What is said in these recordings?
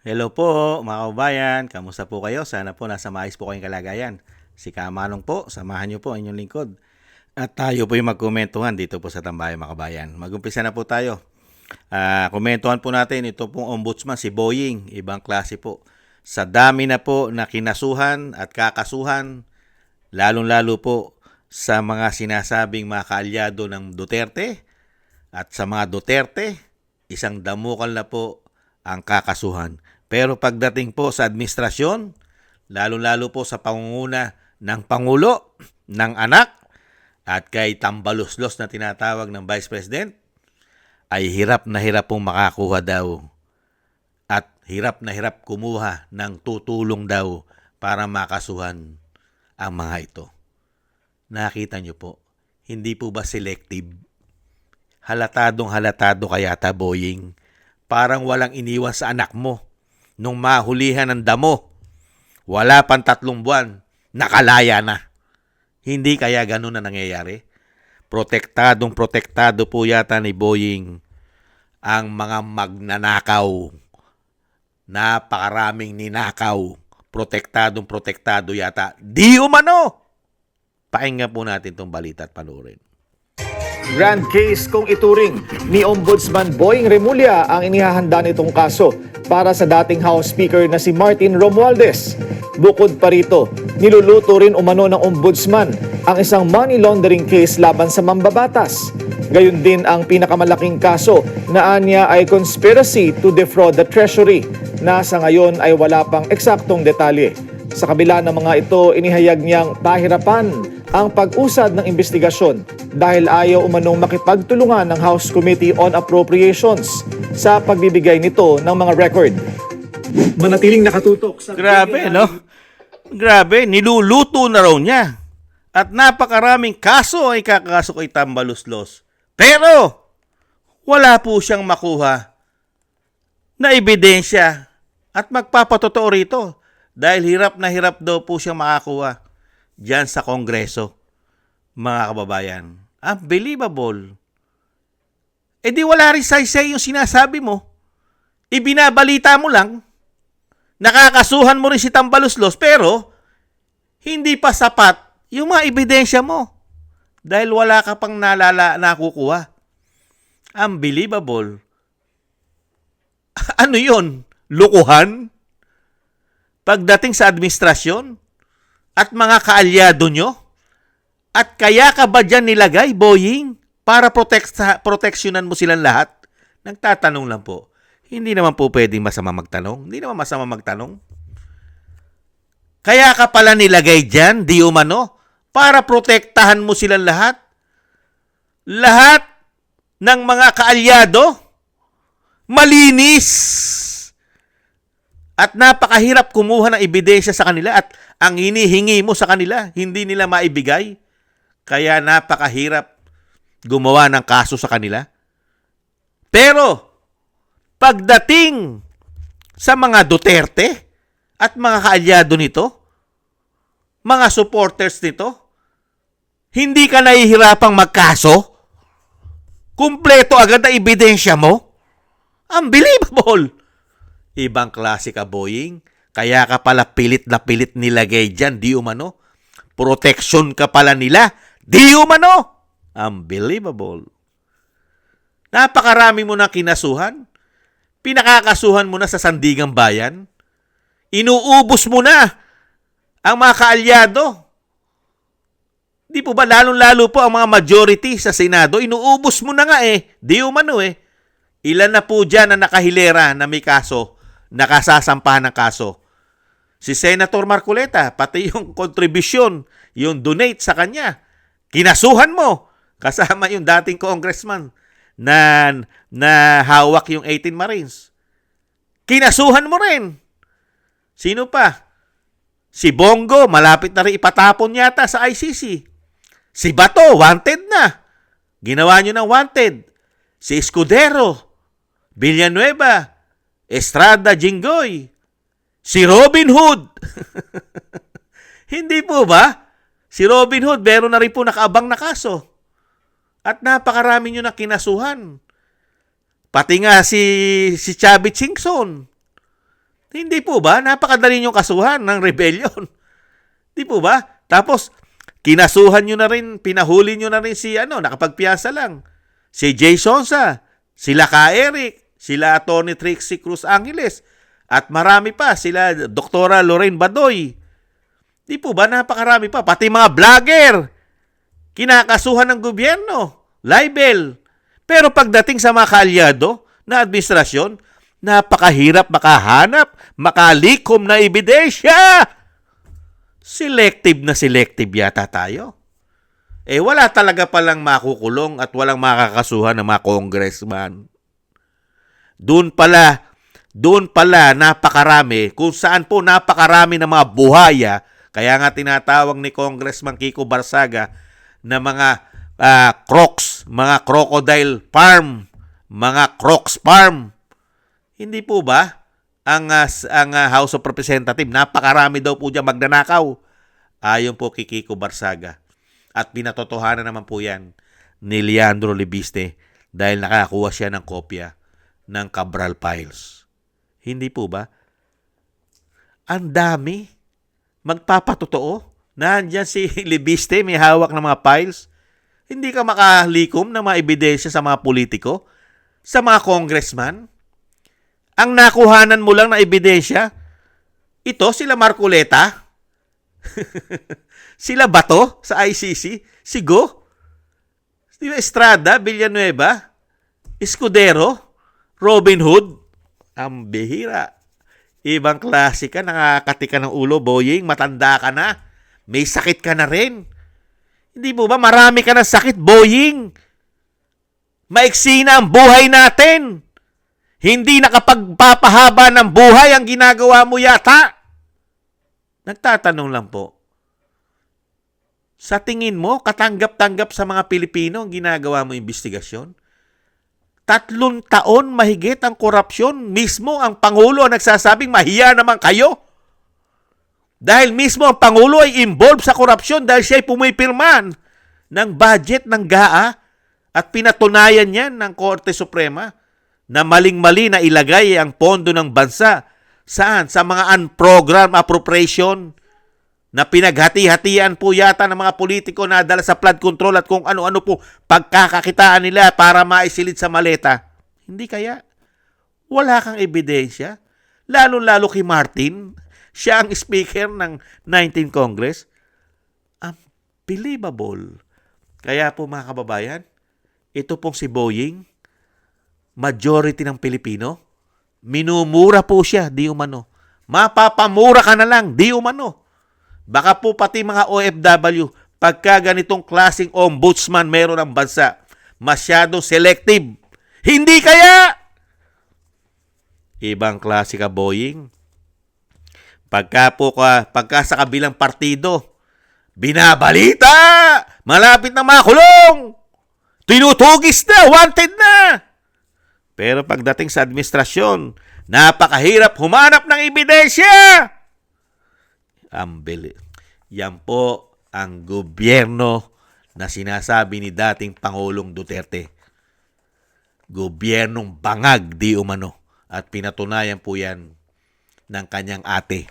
Hello po mga kababayan, kamusta po kayo? Sana po nasa maayos po kayong kalagayan. Si Kamanong po, samahan niyo po ang inyong lingkod. At tayo po yung magkomentuhan dito po sa Tambayan mga kabayan. Mag-umpisa na po tayo. Komentuhan po natin ito pong ombudsman si Boying, ibang klase po. Sa dami na po na kinasuhan at kakasuhan, lalong-lalo po sa mga sinasabing mga kaalyado ng Duterte at sa mga Duterte, isang damukal na po ang kakasuhan. Pero pagdating po sa administrasyon, lalo-lalo po sa pangunguna ng Pangulo, ng anak, at kay tambaluslos na tinatawag ng Vice President, ay hirap na hirap pong makakuha daw at hirap na hirap kumuha ng tutulong daw para makasuhan ang mga ito. Nakita nyo po, hindi po ba selective? Halatadong halatado kaya Boying. Parang walang iniwan sa anak mo. Nung mahulihan ng damo, wala pang 3 buwan, nakalaya na. Hindi kaya ganun na nangyayari? Protektado po yata ni Boying ang mga magnanakaw. Napakaraming ninakaw. Protektado yata. Di umano! Pakinggan po natin itong balita at panurin. Grand case kung ituring ni Ombudsman Boying Remulla ang inihahanda nitong kaso para sa dating House Speaker na si Martin Romualdez. Bukod pa rito, niluluto rin umano ng Ombudsman ang isang money laundering case laban sa mambabatas. Gayun din ang pinakamalaking kaso na anya ay conspiracy to defraud the Treasury na sa ngayon ay wala pang eksaktong detalye. Sa kabila ng mga ito, inihayag niyang pahirapan ang pag-usad ng investigasyon dahil ayaw umanong makipagtulungan ng House Committee on Appropriations sa pagbibigay nito ng mga record. Manatiling nakatutok sa... Grabe, no? Grabe, niluluto na raw niya. At napakaraming kaso ay kakaso kay Tambaluslos. Pero, wala po siyang makuha na ebidensya at magpapatotoo rito. Dahil hirap na hirap daw po siyang makakuha diyan sa Kongreso, mga kababayan. Unbelievable. Eh di wala rin say-say yung sinasabi mo. Ibinabalita mo lang, nakakasuhan mo rin si Tambaluslos, pero hindi pa sapat yung mga ebidensya mo. Dahil wala ka pang nakukuha. Unbelievable. Ano yon? Lukuhan? Pagdating sa administrasyon at mga kaalyado nyo? At kaya ka ba dyan nilagay, Boying, para proteksyonan mo silang lahat? Nagtatanong lang po. Hindi naman po pwedeng masama magtanong. Hindi naman masama magtanong. Kaya ka pala nilagay dyan, di umano, para protektahan mo silang lahat? Lahat ng mga kaalyado? Malinis! At napakahirap kumuha ng ebidensya sa kanila at ang hinihingi mo sa kanila, hindi nila maibigay. Kaya napakahirap gumawa ng kaso sa kanila. Pero, pagdating sa mga Duterte at mga kaalyado nito, mga supporters nito, hindi ka nahihirapang magkaso? Kumpleto agad ang ebidensya mo? Unbelievable! Ibang klase ka, Boying. Kaya ka pala pilit na pilit nilagay dyan, di umano. Protection ka pala nila, di umano. Unbelievable. Napakarami mo na kinasuhan. Pinakakasuhan mo na sa Sandigang Bayan. Inuubos mo na ang mga kaalyado. Di po ba lalong-lalo po ang mga majority sa Senado? Inuubos mo na nga di umano Ilan na po dyan na nakahilera na may kaso, nakasasampahan ng kaso? Si Senator Marcoleta, pati yung kontribusyon, yung donate sa kanya, kinasuhan mo. Kasama yung dating congressman na hawak yung 18 Marines. Kinasuhan mo rin. Sino pa? Si Bongo, malapit na rin ipatapon yata sa ICC. Si Bato, wanted na. Ginawa nyo ng wanted. Si Escudero, Villanueva, Estrada Jinggoy, si Robin Hood. Hindi po ba? Si Robin Hood, meron na rin po nakaabang na kaso. At napakarami nyo na kinasuhan. Pati nga si Chubby Chingson. Hindi po ba? Napakadali niyong kasuhan ng rebellion. Di po ba? Tapos, kinasuhan nyo na rin, pinahuli nyo na rin si nakapagpiyasa lang. Si Jay Sonsa, sila Ka Eric, sila Atty. Trixie Cruz Angeles, at marami pa, sila Doktora Lorraine Badoy. Di po ba? Napakarami pa. Pati mga vlogger, kinakasuhan ng gobyerno, libel. Pero pagdating sa mga kaalyado na administrasyon, napakahirap makahanap, makalikom na ebidensya. Selective yata tayo. Wala talaga palang makukulong at walang makakasuhan ng mga congressman. Doon pala napakarami, kung saan po napakarami ng mga buhaya, kaya nga tinatawag ni Congressman Kiko Barsaga na mga crocs, mga crocodile farm, mga crocs farm. Hindi po ba? Ang House of Representatives, napakarami daw po dyan magnanakaw. Ayon po kay Kiko Barsaga. At pinatotohanan naman po yan ni Leandro Libiste dahil nakakuha siya ng kopya ng Cabral Files. Hindi po ba? Ang dami. Magpapatotoo. Nandiyan si Libiste, may hawak ng mga files. Hindi ka makalikom ng mga ebidensya sa mga politiko, sa mga congressman. Ang nakuhanan mo lang na ebidensya, ito sila Marcoleta, sila Bato sa ICC, si Go, sila Estrada, Villanueva, Escudero, Robin Hood, ang bihira. Ibang klase ka, nakakatika ng ulo, Boying, matanda ka na, may sakit ka na rin. Hindi mo ba marami ka ng sakit, Boying? Maiksi na ang buhay natin. Hindi nakapagpapahaba ng buhay ang ginagawa mo yata. Nagtatanong lang po. Sa tingin mo, katanggap-tanggap sa mga Pilipino ang ginagawa mo investigasyon? 3 taon mahigit ang korupsyon. Mismo ang Pangulo ang nagsasabing mahiya naman kayo. Dahil mismo ang Pangulo ay involved sa korupsyon dahil siya ay pumipirman ng budget ng GAA at pinatunayan yan ng Korte Suprema na maling-mali na ilagay ang pondo ng bansa. Saan? Sa mga unprogrammed appropriation na pinaghati-hatian po yata ng mga politiko na dala sa flood control at kung ano-ano po pagkakakitaan nila para maisilid sa maleta. Hindi kaya? Wala kang ebidensya? Lalo-lalo kay Martin, siya ang speaker ng 19th Congress. Unbelievable. Kaya po mga kababayan, ito pong si Boying, majority ng Pilipino, minumura po siya, di umano. Mapapamura ka na lang, di umano. Baka po pati mga OFW, pagka ganitong klaseng ombudsman meron ng bansa, masyado selective. Hindi kaya? Ibang klase ka, Boying. Pagka sa kabilang partido, binabalita, malapit na makulong, tinutugis na, wanted na. Pero pagdating sa administrasyon, napakahirap humanap ng ebidensya. Yan po ang gobyerno na sinasabi ni dating Pangulong Duterte. Gobyernong bangag di umano. At pinatunayan po yan ng kanyang ate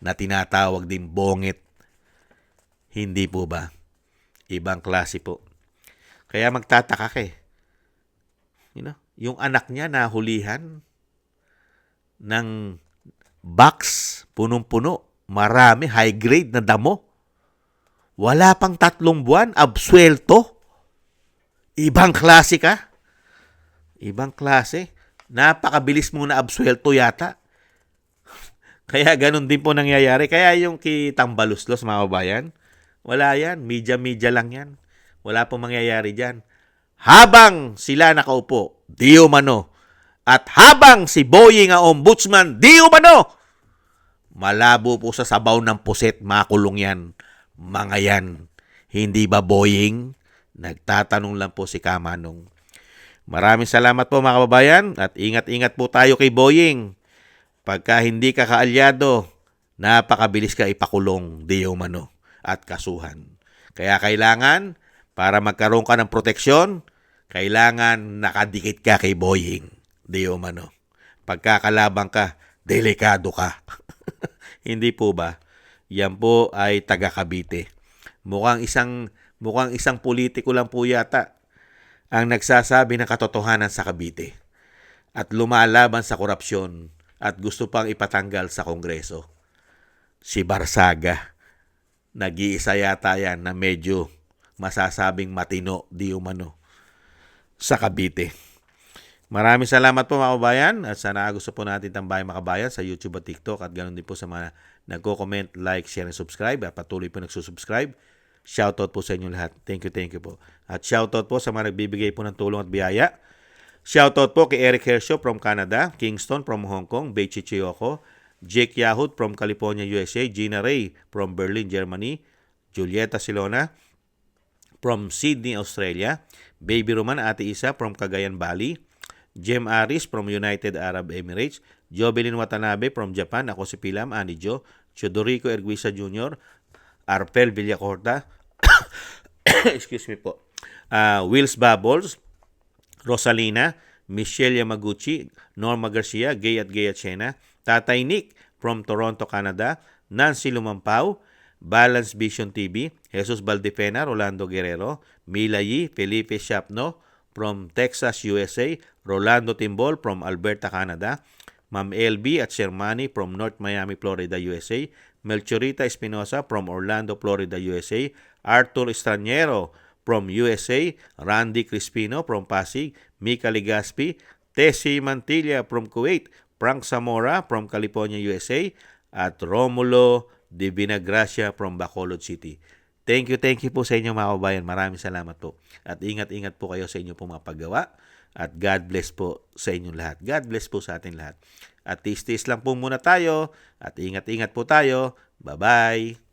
na tinatawag din Bongit. Hindi po ba? Ibang klase po. Kaya magtataka ka eh. Yung anak niya nahulihan ng box punong-puno. Marami, high grade na damo. Wala pang 3 buwan, absuelto. Ibang klase ka. Ibang klase. Napakabilis mo na absuelto yata. Kaya ganun din po nangyayari. Kaya yung kay Tambaluslos, mga kabayan, wala yan. Media-media lang yan. Wala pong mangyayari dyan. Habang sila nakaupo, di umano. At habang si Boying ang ombudsman, di umano. Malabo po sa sabaw ng puset, makulong yan. Mga yan. Hindi ba Boying? Nagtatanong lang po si Kamanong. Maraming salamat po mga kababayan at ingat-ingat po tayo kay Boying. Pagka hindi ka kaalyado, napakabilis ka ipakulong, di umano, at kasuhan. Kaya kailangan, para magkaroon ka ng proteksyon, kailangan nakadikit ka kay Boying, di umano. Pagkakalabang ka, delikado ka. Hindi po ba? Yan po ay taga Cavite. Mukhang isang politiko lang po yata ang nagsasabi ng katotohanan sa Cavite at lumalaban sa korupsyon at gusto pang ipatanggal sa Kongreso. Si Barsaga. Nag-iisa yata yan na medyo masasabing matino di umano sa Cavite. Maraming salamat po mga kabayan at sana gusto po natin tambayan mga kabayan sa YouTube at TikTok at ganoon din po sa mga nagko-comment, like, share, and subscribe at patuloy po nagsusubscribe. Shoutout po sa inyo lahat. Thank you po. At shoutout po sa mga nagbibigay po ng tulong at biyaya. Shoutout po kay Eric Hersho from Canada, Kingston from Hong Kong, Beichi Chiyoko, Jake Yahut from California, USA, Gina Ray from Berlin, Germany, Julieta Silona from Sydney, Australia, Baby Roman Ate Isa from Cagayan, Bali, Jem Aris from United Arab Emirates, Jobelin Watanabe from Japan, ako si Pilam, Anijo, Chodorico Erguisa Jr., Arpel Villacorta, excuse me po, Wills Bubbles, Rosalina, Michelle Yamaguchi, Norma Garcia, Gay at Chena, Tatay Nick from Toronto, Canada, Nancy Lumampao, Balance Vision TV, Jesus Valdefena, Rolando Guerrero, Mila Yi, Felipe Shapno from Texas, USA, Rolando Timbol from Alberta, Canada, Ma'am LB at Shermani from North Miami, Florida, USA, Melchorita Espinosa from Orlando, Florida, USA, Arthur Estraniero from USA, Randy Crispino from Pasig, Mika Ligaspi, Tessie Mantilla from Kuwait, Frank Zamora from California, USA, at Romulo de Vinagracia from Bacolod City. Thank you po sa inyo mga kabayan. Maraming salamat po. At ingat-ingat po kayo sa inyo pong mga paggawa. At God bless po sa inyong lahat. God bless po sa atin lahat. At tiis-tiis lang po muna tayo. At ingat-ingat po tayo. Bye-bye.